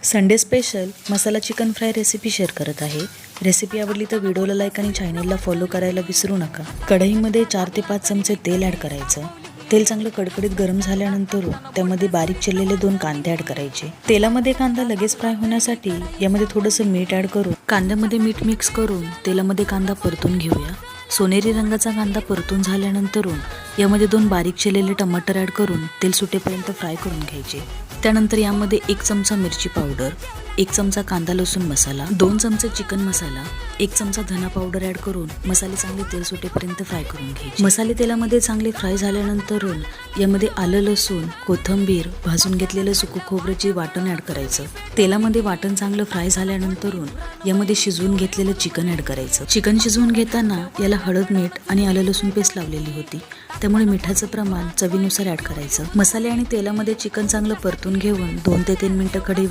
Sunday special मसाला chicken fry recipe share करत आहे। Recipe आवडली तर व्हिडिओला लाईक आणि चॅनलला फॉलो करायला विसरू नका। कढईमध्ये 4 ते 5 चमचे तेल ॲड करायचं। तेल चांगलं कडकडीत गरम झाल्यानंतर त्यामध्ये बारीक चिरलेले 2 कांदे ॲड करायचे। तेलामध्ये कांदा लगेच फ्राय होण्यासाठी यामध्ये थोडंसं मीठ ॲड करून कांद्यामध्ये मीठ मिक्स करून तेलामध्ये कांदा परतून घेऊया। सोनेरी रंगाचा कांदा परतून झाल्यानंतर यामध्ये 2 बारीक चिरलेले टमाटर ॲड करून तेल सुटेपर्यंत फ्राय करून घ्यायचे। त्यानंतर यामध्ये 1 चमचा मिरची पावडर, 1 चमचा कांदा लसूण मसाला, 2 चमचे चिकन मसाला, 1 चमचा धना पावडर ॲड करून मसाले चांगले तेल सुटेपर्यंत फ्राय करून घ्यायचे। मसाले तेलामध्ये चांगले फ्राय झाल्यानंतर यामध्ये आलं लसूण, कोथिंबीर, भाजून घेतलेलं सुकं खोबऱ्याचे वाटण ॲड करायचं। तेलामध्ये वाटण चांगलं फ्राय झाल्यानंतर यामध्ये शिजवून घेतलेलं चिकन ॲड करायचं। चिकन शिजवून घेताना याला हळद, मीठ आणि आलं लसूण पेस्ट लावलेली होती, त्यामुळे मिठाचं प्रमाण चवीनुसार ॲड करायचं। मसाले आणि तेलामध्ये चिकन चांगलं परतून घेऊन 2 ते 3 मिनिटं कढईवर